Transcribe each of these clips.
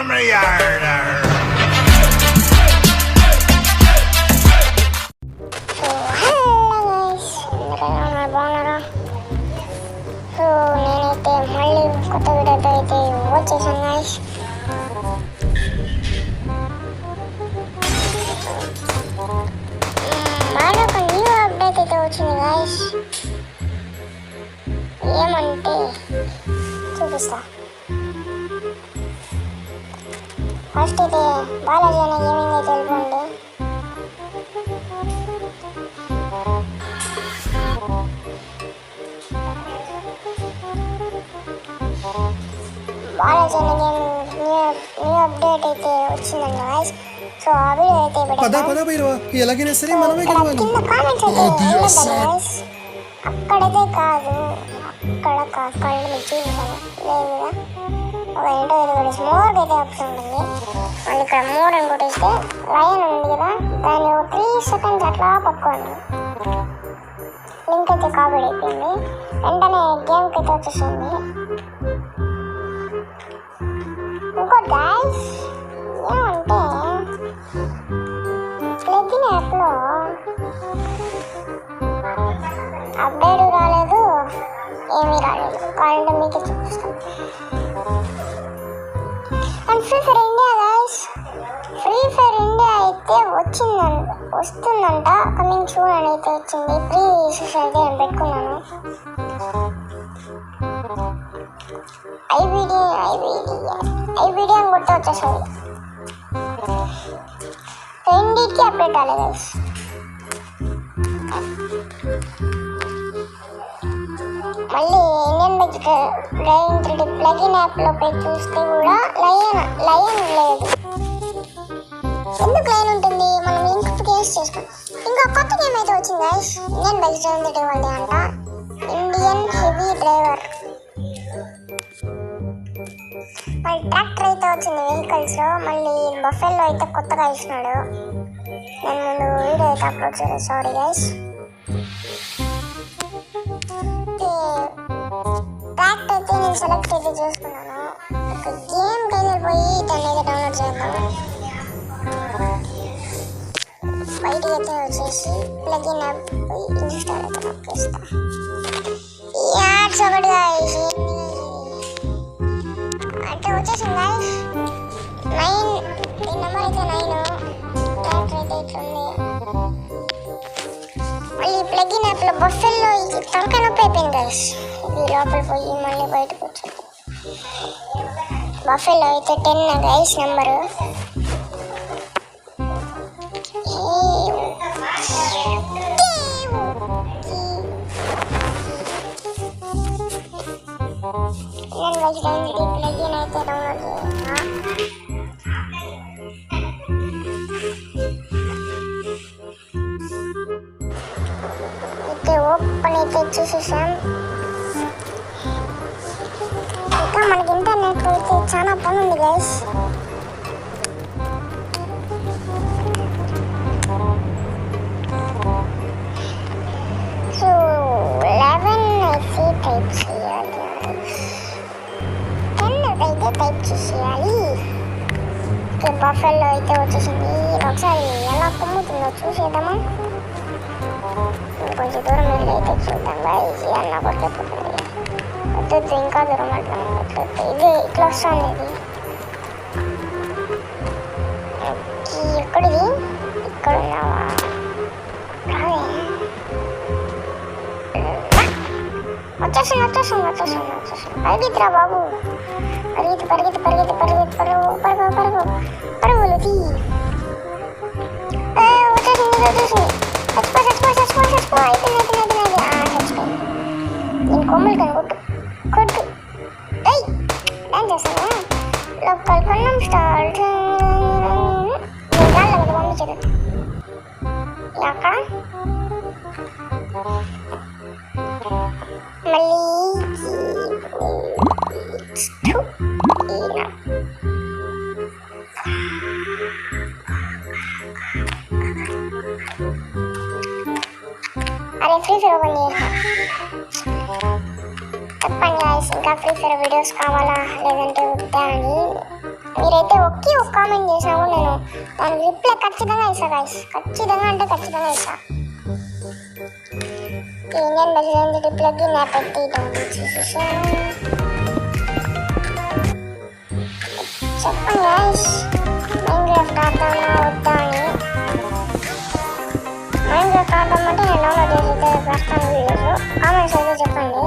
from the yard. So hello guys, బాగున్నారా? So నేనైతే మళ్ళీ కొత్త వీడియోతో అయితే వచ్చేసాను గైస్. మరొక న్యూ అప్డేట్ అయితే వచ్చింది గైస్. ఏమంటే చూపిస్తా. ఫస్ట్ అయితే బాలాజీ అనే గేమింగ్ అయితే వెళ్ళిపోండి. బాలాజీ అనే గేమింగ్ న్యూ అప్డేట్ అయితే వచ్చిందండి గాయ్స్. సో ఆ వీడియో అయితే ఎలాగైనా సరే మనమే గెలవాలి. కింద కామెంట్స్ అయితే ఉండదండి గాయ్స్. అక్కడైతే కాదు, అక్కడ కళ్ళు మీకు చూపించాను లేదు కదా. ఒక ఇంటర్వ్యూ మోర్ అయితే ఆప్షన్ ఉంటుంది. మళ్ళీ ఇక్కడ మోర్ అని కొట్టేస్తే లైన్ ఉంది కదా, దాన్ని 3 seconds అట్లా పట్టుకోండి. లింక్ అయితే కాపీ అయిపోయింది. వెంటనే గేమ్కి అయితే వచ్చేస్తుంది. ఇంకోటి గాయ్స్ ఏమంటే ప్లగిన్ యాప్లో అప్డేట్ రాలేదు, ఏమీ రాలేదు. కావాలంటే మీకే చూపిస్తాను. And free fire India guys, free fire India అయితే వస్తుందంట. కమింగ్ సూన్ అని అయితే వచ్చింది. ప్రీ రిజిస్ట్రేషన్ అయితే నేను పెట్టుకున్నాను. ఐబీడీ అని కొట్టి వచ్చేసరి రెండింటికి అప్డేట్ రాలేదు గైస్. మళ్ళీ Indian bike driving 3D plugin యాప్లో పోయి చూస్తే కూడా లయన్ లేదు. ఎందుకు లైన్ ఉంటుంది? మనం లింక్ కేస్ చేసుకోండి. ఇంకా కొత్త గేమ్ అయితే వచ్చింది guys. Indian bike driving 3D వాళ్ళది అంట. Indian heavy driver. మళ్ళీ ట్రాక్టర్ అయితే వచ్చింది వెహికల్స్లో. మళ్ళీ బఫెల్లో అయితే కొత్తగా ఇచ్చినాడు. నేను ముందు వీడియో అయితే అప్లోడ్ చేయలేదు, సారీ గైస్. ట్రాక్టర్ అయితే నేను సెలెక్ట్ అయితే చేసుకున్నాను. ఒక గేమ్కి అయితే పోయి దాన్ని అయితే డౌన్లోడ్ చేద్దాము. బయటికి అయితే వచ్చేసి ప్లగిన్ యాప్ పోయి ఇన్స్టాల్ అయితే నొక్కేస్తా. ఈ యాడ్స్ ఒకటి గైస్ అంటే వచ్చేసింది గైస్. 9 ఈ నెంబర్ అయితే 9. ట్రాక్టర్ అయితే ఇట్లుంది. మళ్ళీ ప్లగిన్ యాప్లో బఫెల్లో తలకాయ నొప్పి అయిపోయింది గైస్. ఇది లోపల పోయి మళ్ళీ బయటకు వచ్చాను. బఫెల్లో అయితే 10 గైస్ నెంబరు. ప్లగిన్ అయితే డౌన్లోడ్ చేయాలి. ఓపెన్ అయితే చూసేసాం. ఇంకా మనకి ఇంటర్నెట్ అయితే చాలా పని ఉంది గైస్. సో 11 అయితే టైప్ చేయాలి, 10 అయితే టైప్ చేసేయాలి. బఫెల్లో అయితే వచ్చేసింది. ఒకసారి ఎలా కుమ్ముతుందో చూసేద్దామా? కొంచెం దూరం వెళ్ళి అయితే చూద్దాం గైస్. అన్న కొట్టేపోతుంది. వద్దు, ఇంకా దూరం అట్లా ఇది ఇట్లా వస్తుంది. ఇది ఎక్కడిది? ఇక్కడ ఉన్నావా? రావే, వచ్చేస్తుంది. పరిగెత్తురా బాబు, పరుగులు తీ. వచ్చేసింది. చచ్చిపో. అయిపోయింది. చచ్చిపోయింది. నేను కొమ్మలు కొట్టు. డాన్స్ చేస్తాను. లోకల్ కొన్నాం స్టార్ట్. నేను రాళ్ళ కదా పంపించాను. అక్కడ మళ్ళీ అరే ఫ్రీ ఫైర్ ఓపెన్ చేసా. చెప్పండి గాయ్స్, ఇంకా ఫ్రీ ఫైర్ వీడియోస్ కావాలా లేదంటే వద్దా అని మీరైతే ఒక కామెంట్ చేసినా కూడా నేను దానికి రిప్లై ఖచ్చితంగా ఇస్తా గైస్. ఖచ్చితంగా అంటే ఖచ్చితంగా ఇస్తా. ఇండియన్ బజరంగ్ రిప్లైకి నా పెట్టి చెప్పండి గైస్, మైన్క్రాఫ్ట్ ఆడతానా వద్దా అని. మైన్క్రాఫ్ట్ ఆడదామంటే నేను డౌన్లోడ్ చేసి వస్తాను వీడియోస్, కామెంట్స్ అయితే చెప్పండి.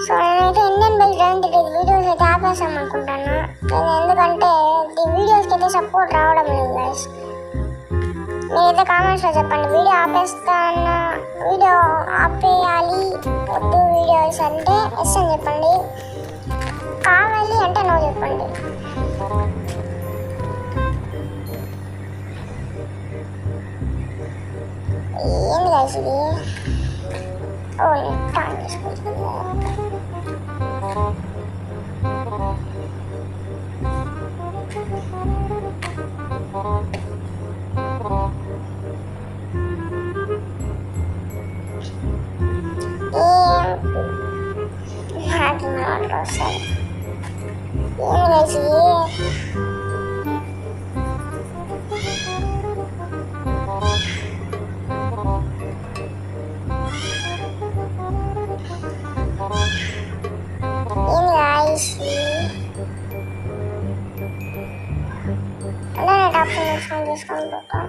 సో నేనైతే ఇండియన్ బజరంగ్ వీడియోస్ అయితే ఆపేసాం అనుకుంటాను. నేను ఎందుకంటే ఈ వీడియోస్కి అయితే సపోర్ట్ రావడం లేదు గైస్. మీరైతే కామెంట్స్లో చెప్పండి, వీడియో ఆపేస్తాను, వీడియో ఆపేయాలి వద్దు వీడియోస్ అంటే ఎస్ అని చెప్పండి, కావాలి అంటే నో చెప్పండి. ఏంది గైస్ ఇది? ఓ నెట్ ఆన్ చేసుకుంటున్నా. నాకు మాటలు వస్తాయి. ఏంది గైస్ ఇది? ఏంది గైస్ అలా నెట్ ఆప్షన్ చేసుకొని చేసుకుంటాం.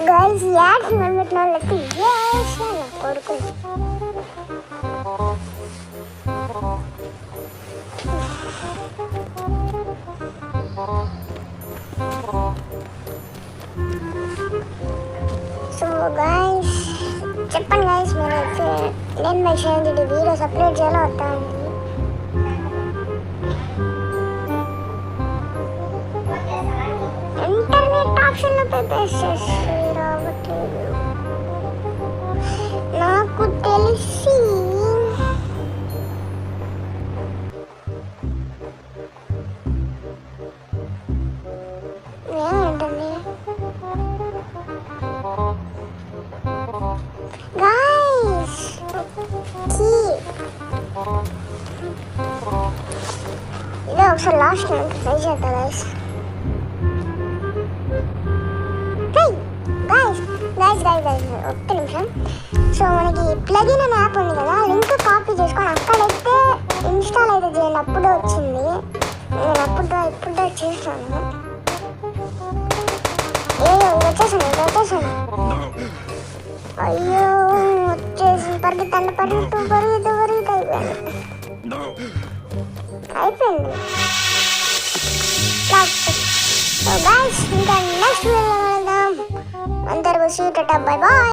గైస్ యాడ్స్ పెట్టిన వాళ్ళకి కొడుకు సో గైస్ చెప్పండి గైస్, మీరైతే నేను మెసేజ్ వీడియోస్ అప్లోడ్ చేయాలో వద్దా అండి. ఇంటర్నెట్ ఆప్షన్లో పేపర్స్ రావట్లేదు నాకు తెలిసి. ఏమంటుంది గైస్? ఇదే ఒకసారి లాస్ట్ ట్రై చేద్దాం గైస్. ఒక్క నిమిషం. సో మనకి ప్లగిన్ అనే యాప్ ఉంది కదా, లింక్ కాపీ చేసుకొని అక్కడైతే ఇన్స్టాల్ అయితే చేయండి. అప్పుడే వచ్చింది, నేను ఇప్పుడు చేస్తాను. వచ్చేసాను. అయ్యో వచ్చేసి పరిగెత్తండి, అయిపోయింది. సో గైస్ ఇంకా నెక్స్ట్ వీడియోలో వెళ్దాం. అందరూ సీ టాటా బై బాయ్.